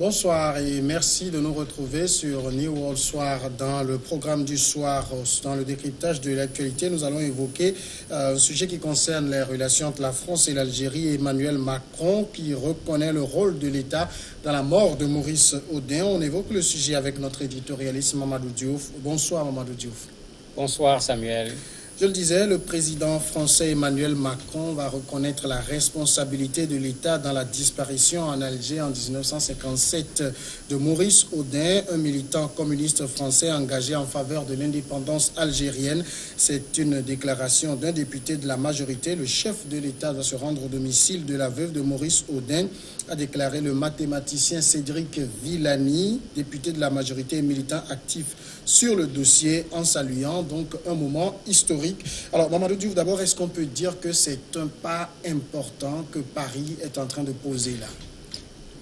Bonsoir et merci de nous retrouver sur New World Soir. Dans le programme du soir, dans le décryptage de l'actualité, nous allons évoquer un sujet qui concerne les relations entre la France et l'Algérie. Emmanuel Macron qui reconnaît le rôle de l'État dans la mort de Maurice Audin. On évoque le sujet avec notre éditorialiste Mamadou Diouf. Bonsoir Mamadou Diouf. Bonsoir Samuel. Je le disais, le président français Emmanuel Macron va reconnaître la responsabilité de l'État dans la disparition en Alger en 1957 de Maurice Audin, un militant communiste français engagé en faveur de l'indépendance algérienne. C'est une déclaration d'un député de la majorité. Le chef de l'État va se rendre au domicile de la veuve de Maurice Audin, a déclaré le mathématicien Cédric Villani, député de la majorité et militant actif sur le dossier, en saluant donc un moment historique. Alors, Mamadou Diouf, d'abord, est-ce qu'on peut dire que c'est un pas important que Paris est en train de poser là?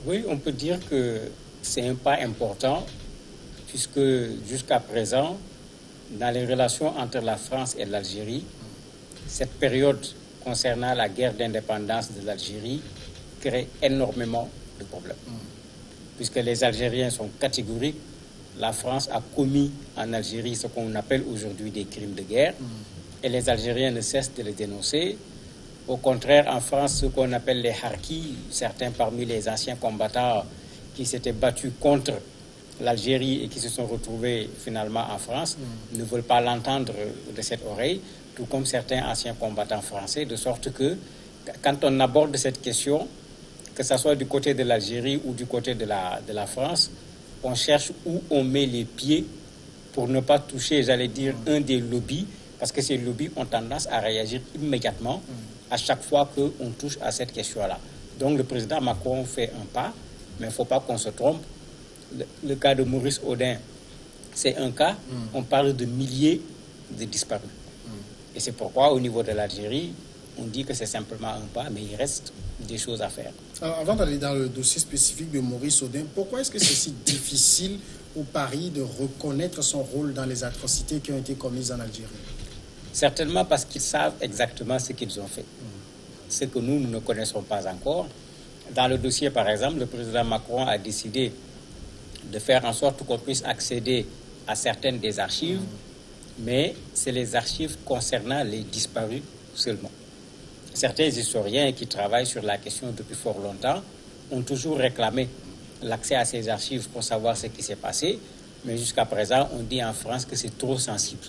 Oui, on peut dire que c'est un pas important, puisque jusqu'à présent, dans les relations entre la France et l'Algérie, cette période concernant la guerre d'indépendance de l'Algérie crée énormément de problèmes. Puisque les Algériens sont catégoriques, la France a commis en Algérie ce qu'on appelle aujourd'hui des crimes de guerre, et les Algériens ne cessent de les dénoncer. Au contraire, en France, ce qu'on appelle les harkis, certains parmi les anciens combattants qui s'étaient battus contre l'Algérie et qui se sont retrouvés finalement en France, ne veulent pas l'entendre de cette oreille, tout comme certains anciens combattants français, de sorte que quand on aborde cette question, que ce soit du côté de l'Algérie ou du côté de la France, on cherche où on met les pieds pour ne pas toucher, j'allais dire, un des lobbies, parce que ces lobbies ont tendance à réagir immédiatement à chaque fois qu'on touche à cette question-là. Donc le président Macron fait un pas, mais il ne faut pas qu'on se trompe. Le cas de Maurice Audin, c'est un cas, on parle de milliers de disparus. Et c'est pourquoi au niveau de l'Algérie, on dit que c'est simplement un pas, mais il reste des choses à faire. Alors, avant d'aller dans le dossier spécifique de Maurice Audin, pourquoi est-ce que c'est si difficile au Paris de reconnaître son rôle dans les atrocités qui ont été commises en Algérie? Certainement parce qu'ils savent exactement ce qu'ils ont fait. Ce que nous ne connaissons pas encore. Dans le dossier, par exemple, le président Macron a décidé de faire en sorte qu'on puisse accéder à certaines des archives, mais c'est les archives concernant les disparus seulement. Certains historiens qui travaillent sur la question depuis fort longtemps ont toujours réclamé l'accès à ces archives pour savoir ce qui s'est passé, mais jusqu'à présent, on dit en France que c'est trop sensible.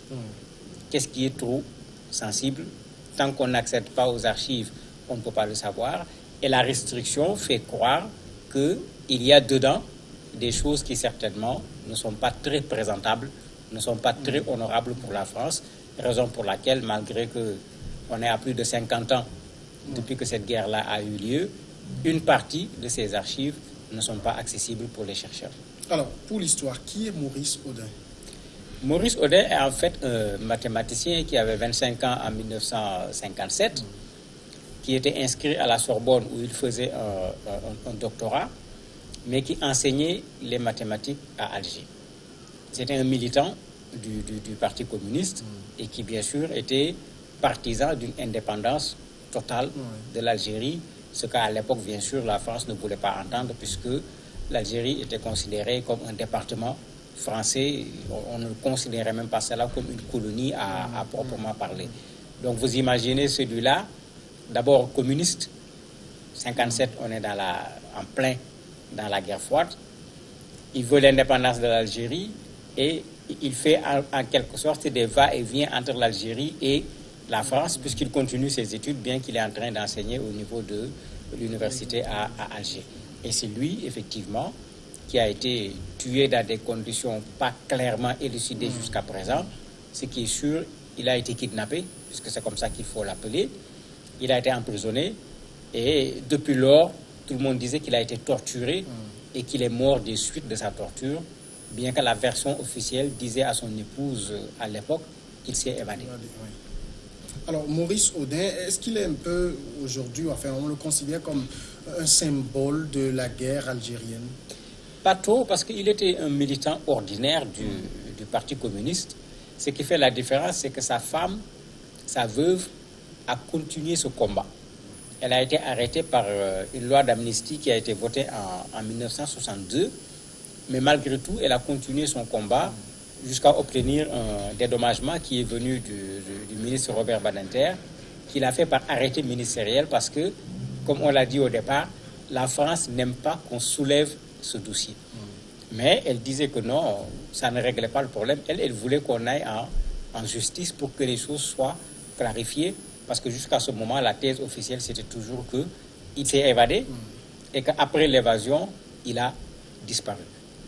Qu'est-ce qui est trop sensible? Tant qu'on n'accède pas aux archives, on ne peut pas le savoir. Et la restriction fait croire qu'il y a dedans des choses qui certainement ne sont pas très présentables, ne sont pas très honorables pour la France, raison pour laquelle, malgré qu'on est à plus de 50 ans depuis que cette guerre-là a eu lieu, une partie de ces archives ne sont pas accessibles pour les chercheurs. Alors, pour l'histoire, qui est Maurice Audin? Maurice Audin est en fait un mathématicien qui avait 25 ans en 1957, qui était inscrit à la Sorbonne où il faisait un doctorat, mais qui enseignait les mathématiques à Alger. C'était un militant du Parti communiste et qui, bien sûr, était partisan d'une indépendance totale de l'Algérie, ce qu'à l'époque, bien sûr, la France ne voulait pas entendre puisque l'Algérie était considérée comme un département français. On ne considérait même pas cela comme une colonie à proprement parler. Donc vous imaginez celui-là, d'abord communiste, 57, on est en plein dans la guerre froide, il veut l'indépendance de l'Algérie et il fait en quelque sorte des va-et-vient entre l'Algérie et la France, puisqu'il continue ses études, bien qu'il est en train d'enseigner au niveau de l'université à Alger. Et c'est lui, effectivement, qui a été tué dans des conditions pas clairement élucidées jusqu'à présent. Ce qui est sûr, il a été kidnappé, puisque c'est comme ça qu'il faut l'appeler. Il a été emprisonné et depuis lors, tout le monde disait qu'il a été torturé et qu'il est mort des suites de sa torture, bien que la version officielle disait à son épouse à l'époque qu'il s'est évadé. Alors, Maurice Audin, est-ce qu'il est un peu, aujourd'hui, enfin, on le considère comme un symbole de la guerre algérienne? Pas trop, parce qu'il était un militant ordinaire du Parti communiste. Ce qui fait la différence, c'est que sa femme, sa veuve, a continué ce combat. Elle a été arrêtée par une loi d'amnistie qui a été votée en 1962. Mais malgré tout, elle a continué son combat jusqu'à obtenir un dédommagement qui est venu du ministre Robert Badinter, qui l'a fait par arrêté ministériel parce que, comme on l'a dit au départ, la France n'aime pas qu'on soulève ce dossier. Mais elle disait que non, ça ne réglait pas le problème. Elle voulait qu'on aille en justice pour que les choses soient clarifiées, parce que jusqu'à ce moment, la thèse officielle, c'était toujours qu'il s'est évadé et qu'après l'évasion, il a disparu.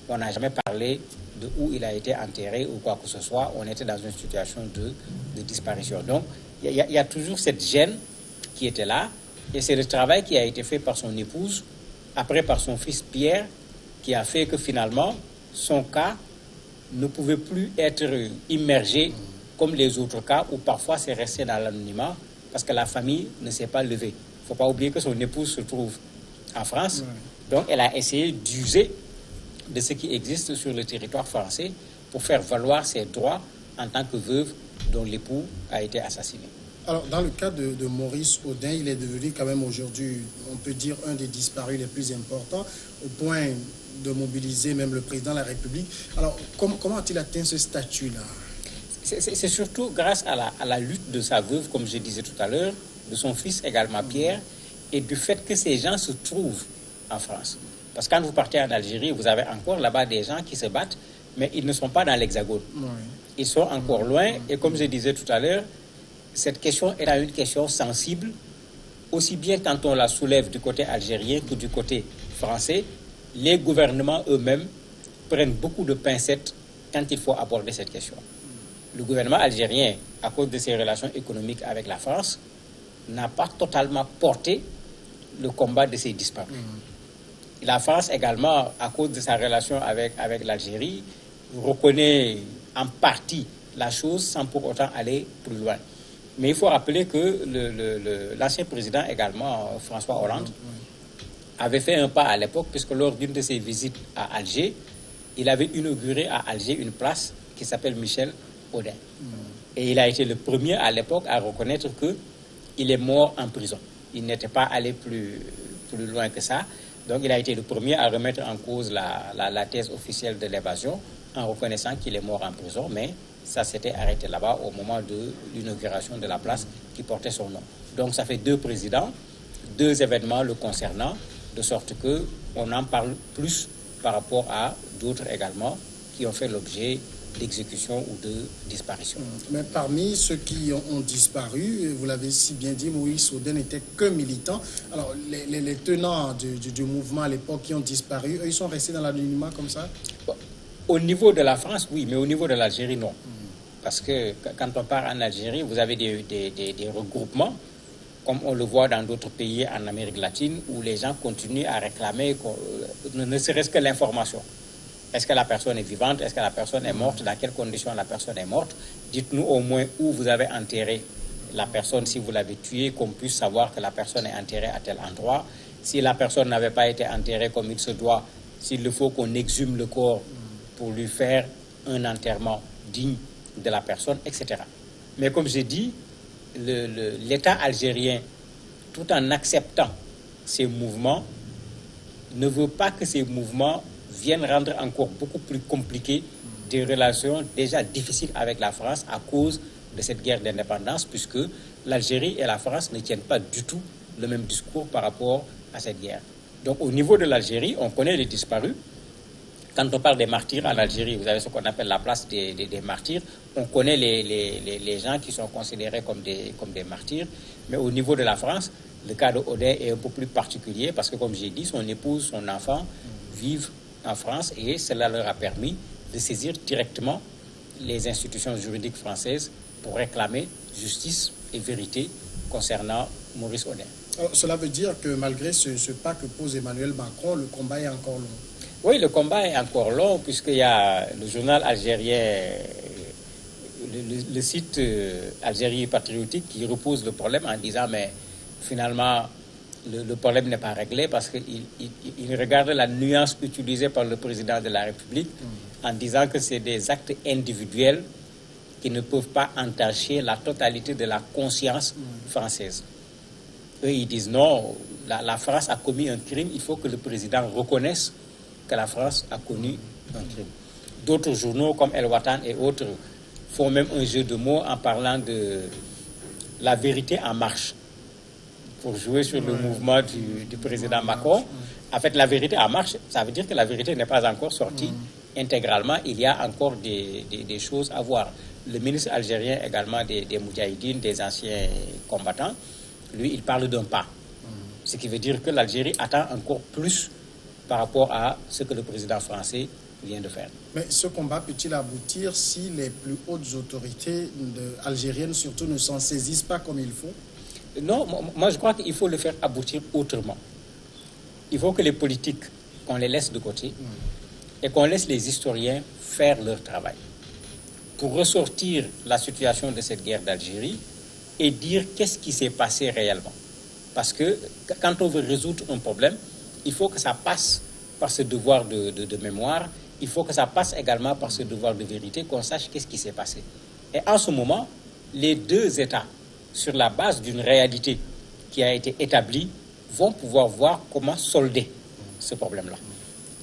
On n'a jamais parlé de où il a été enterré ou quoi que ce soit. On était dans une situation de disparition. Donc, il y a toujours cette gêne qui était là. Et c'est le travail qui a été fait par son épouse, après par son fils Pierre, qui a fait que finalement, son cas ne pouvait plus être immergé comme les autres cas où parfois c'est resté dans l'anonymat parce que la famille ne s'est pas levée. Il ne faut pas oublier que son épouse se trouve en France. Donc, elle a essayé d'user de ce qui existe sur le territoire français pour faire valoir ses droits en tant que veuve dont l'époux a été assassiné. Alors, dans le cas de Maurice Audin, il est devenu quand même aujourd'hui, on peut dire, un des disparus les plus importants, au point de mobiliser même le président de la République. Alors, comment a-t-il atteint ce statut-là? C'est surtout grâce à la lutte de sa veuve, comme je disais tout à l'heure, de son fils également Pierre, et du fait que ces gens se trouvent en France. Parce que quand vous partez en Algérie, vous avez encore là-bas des gens qui se battent, mais ils ne sont pas dans l'Hexagone. Ils sont encore loin, et comme je disais tout à l'heure, cette question est une question sensible, aussi bien quand on la soulève du côté algérien que du côté français. Les gouvernements eux-mêmes prennent beaucoup de pincettes quand il faut aborder cette question. Le gouvernement algérien, à cause de ses relations économiques avec la France, n'a pas totalement porté le combat de ces disparus. La France également, à cause de sa relation avec l'Algérie, reconnaît en partie la chose sans pour autant aller plus loin. Mais il faut rappeler que l'ancien président également, François Hollande, avait fait un pas à l'époque, puisque lors d'une de ses visites à Alger, il avait inauguré à Alger une place qui s'appelle Michel Audin. Et il a été le premier à l'époque à reconnaître qu'il est mort en prison. Il n'était pas allé plus loin que ça. Donc il a été le premier à remettre en cause la thèse officielle de l'évasion en reconnaissant qu'il est mort en prison, mais ça s'était arrêté là-bas au moment de l'inauguration de la place qui portait son nom. Donc ça fait 2 présidents, 2 événements le concernant, de sorte qu'on en parle plus par rapport à d'autres également qui ont fait l'objet d'exécution ou de disparition. Mais parmi ceux qui ont disparu, vous l'avez si bien dit, Maurice Audin n'était qu'un militant. Alors, les tenants du mouvement à l'époque qui ont disparu, eux, ils sont restés dans l'anonymat comme ça? Au niveau de la France, oui, mais au niveau de l'Algérie, non. Parce que quand on part en Algérie, vous avez des regroupements, comme on le voit dans d'autres pays en Amérique latine, où les gens continuent à réclamer ne serait-ce que l'information. Est-ce que la personne est vivante? Est-ce que la personne est morte? Dans quelles conditions la personne est morte? Dites-nous au moins où vous avez enterré la personne, si vous l'avez tuée, qu'on puisse savoir que la personne est enterrée à tel endroit. Si la personne n'avait pas été enterrée comme il se doit, s'il le faut qu'on exhume le corps pour lui faire un enterrement digne de la personne, etc. Mais comme j'ai dit, l'État algérien, tout en acceptant ces mouvements, ne veut pas que ces mouvements viennent rendre encore beaucoup plus compliquées des relations déjà difficiles avec la France à cause de cette guerre d'indépendance, puisque l'Algérie et la France ne tiennent pas du tout le même discours par rapport à cette guerre. Donc au niveau de l'Algérie, on connaît les disparus. Quand on parle des martyrs en Algérie, vous avez ce qu'on appelle la place des martyrs. On connaît les gens qui sont considérés comme des martyrs. Mais au niveau de la France, le cas de Audin est un peu plus particulier parce que, comme j'ai dit, son épouse, son enfant vivent en France et cela leur a permis de saisir directement les institutions juridiques françaises pour réclamer justice et vérité concernant Maurice Audin. Alors, cela veut dire que malgré ce pas que pose Emmanuel Macron, le combat est encore long. Oui, le combat est encore long puisqu'il y a le journal algérien, le site Algérie patriotique qui repose le problème en disant mais finalement le problème n'est pas réglé parce qu'il regarde la nuance utilisée par le président de la République en disant que c'est des actes individuels qui ne peuvent pas entacher la totalité de la conscience française. Eux, ils disent non, la France a commis un crime, il faut que le président reconnaisse que la France a commis un crime. D'autres journaux comme El Watan et autres font même un jeu de mots en parlant de la vérité en marche pour jouer sur le mouvement du président Macron. En fait, la vérité en marche, ça veut dire que la vérité n'est pas encore sortie intégralement. Il y a encore des choses à voir. Le ministre algérien également des Moudjahidines, des anciens combattants, lui, il parle d'un pas. Ce qui veut dire que l'Algérie attend encore plus par rapport à ce que le président français vient de faire. Mais ce combat peut-il aboutir si les plus hautes autorités algériennes surtout ne s'en saisissent pas comme il faut? Non, moi je crois qu'il faut le faire aboutir autrement. Il faut que les politiques, qu'on les laisse de côté et qu'on laisse les historiens faire leur travail pour ressortir la situation de cette guerre d'Algérie et dire qu'est-ce qui s'est passé réellement. Parce que quand on veut résoudre un problème, il faut que ça passe par ce devoir de mémoire, il faut que ça passe également par ce devoir de vérité, qu'on sache qu'est-ce qui s'est passé. Et en ce moment, les deux États, sur la base d'une réalité qui a été établie, vont pouvoir voir comment solder ce problème-là.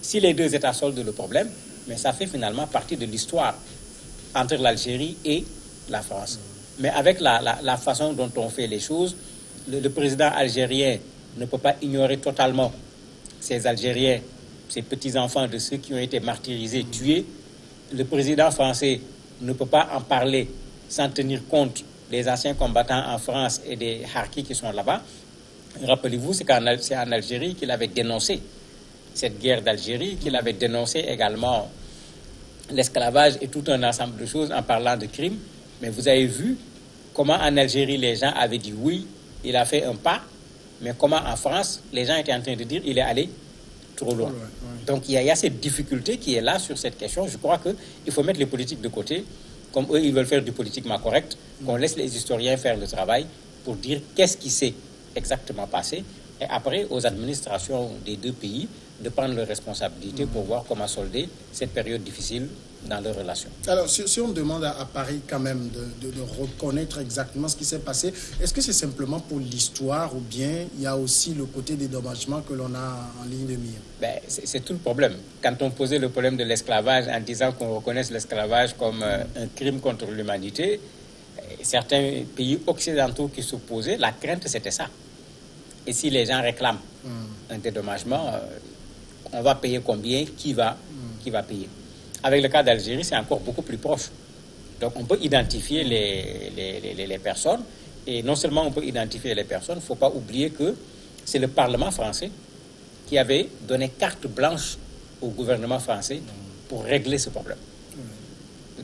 Si les deux États soldent le problème, mais ça fait finalement partie de l'histoire entre l'Algérie et la France. Mais avec la façon dont on fait les choses, le président algérien ne peut pas ignorer totalement ces Algériens, ces petits-enfants de ceux qui ont été martyrisés, tués. Le président français ne peut pas en parler sans tenir compte des anciens combattants en France et des Harkis qui sont là-bas. Rappelez-vous, c'est en Algérie qu'il avait dénoncé cette guerre d'Algérie, qu'il avait dénoncé également l'esclavage et tout un ensemble de choses en parlant de crimes. Mais vous avez vu comment en Algérie les gens avaient dit oui, il a fait un pas, mais comment en France les gens étaient en train de dire il est allé trop loin. Donc il y a cette difficulté qui est là sur cette question. Je crois qu'il faut mettre les politiques de côté, comme eux ils veulent faire du politiquement correct, qu'on laisse les historiens faire le travail pour dire qu'est-ce qui s'est exactement passé, et après aux administrations des deux pays de prendre leurs responsabilités pour voir comment solder cette période difficile dans leurs relations. Alors, si on demande à Paris quand même de reconnaître exactement ce qui s'est passé, est-ce que c'est simplement pour l'histoire ou bien il y a aussi le côté dédommagement que l'on a en ligne de mire? C'est tout le problème. Quand on posait le problème de l'esclavage en disant qu'on reconnaisse l'esclavage comme un crime contre l'humanité, certains pays occidentaux qui s'opposaient, la crainte c'était ça. Et si les gens réclament un dédommagement, on va payer combien? Qui va payer? Avec le cas d'Algérie, c'est encore beaucoup plus proche. Donc on peut identifier les personnes, et non seulement on peut identifier les personnes, il ne faut pas oublier que c'est le Parlement français qui avait donné carte blanche au gouvernement français pour régler ce problème.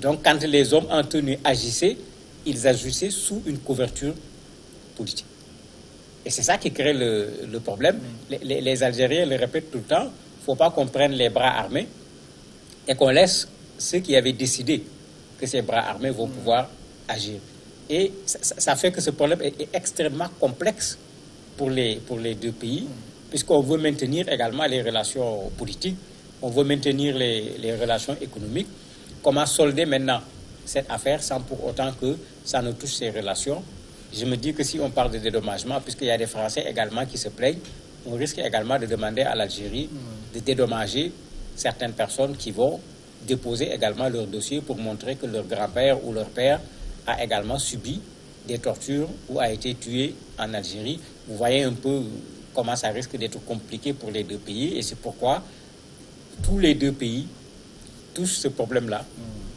Donc quand les hommes en tenue agissaient, ils agissaient sous une couverture politique. Et c'est ça qui crée le problème. Les Algériens le répètent tout le temps, il ne faut pas qu'on prenne les bras armés et qu'on laisse ceux qui avaient décidé que ces bras armés vont pouvoir agir. Et ça fait que ce problème est extrêmement complexe pour les deux pays, puisqu'on veut maintenir également les relations politiques, on veut maintenir les relations économiques. Comment solder maintenant cette affaire sans pour autant que ça ne touche ces relations? Je me dis que si on parle de dédommagement, puisqu'il y a des Français également qui se plaignent, on risque également de demander à l'Algérie de dédommager certaines personnes qui vont déposer également leur dossier pour montrer que leur grand-père ou leur père a également subi des tortures ou a été tué en Algérie. Vous voyez un peu comment ça risque d'être compliqué pour les deux pays, et c'est pourquoi tous les deux pays touchent ce problème-là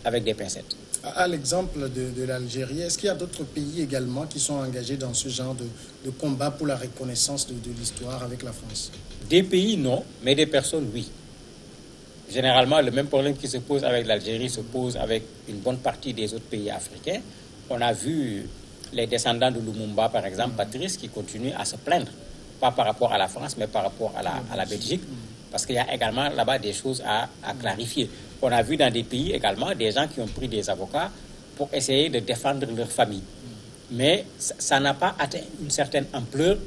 avec des pincettes. À l'exemple de l'Algérie, est-ce qu'il y a d'autres pays également qui sont engagés dans ce genre de combat pour la reconnaissance de l'histoire avec la France? Des pays, non, mais des personnes, oui. Généralement, le même problème qui se pose avec l'Algérie se pose avec une bonne partie des autres pays africains. On a vu les descendants de Lumumba, par exemple, Patrice, qui continuent à se plaindre, pas par rapport à la France, mais par rapport à la Belgique, parce qu'il y a également là-bas des choses à clarifier. On a vu dans des pays également des gens qui ont pris des avocats pour essayer de défendre leur famille. Mais ça n'a pas atteint une certaine ampleur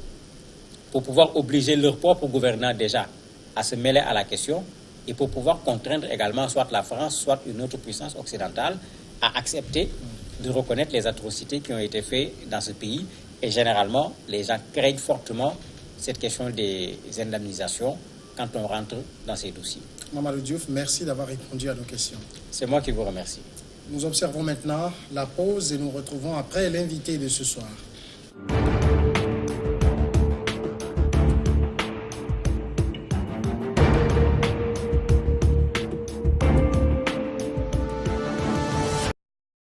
pour pouvoir obliger leurs propres gouvernants déjà à se mêler à la question et pour pouvoir contraindre également soit la France, soit une autre puissance occidentale à accepter de reconnaître les atrocités qui ont été faites dans ce pays Et généralement, les gens craignent fortement cette question des indemnisations quand on rentre dans ces dossiers. Mamadou Diouf, merci d'avoir répondu à nos questions. C'est moi qui vous remercie. Nous observons maintenant la pause et nous retrouvons après l'invité de ce soir.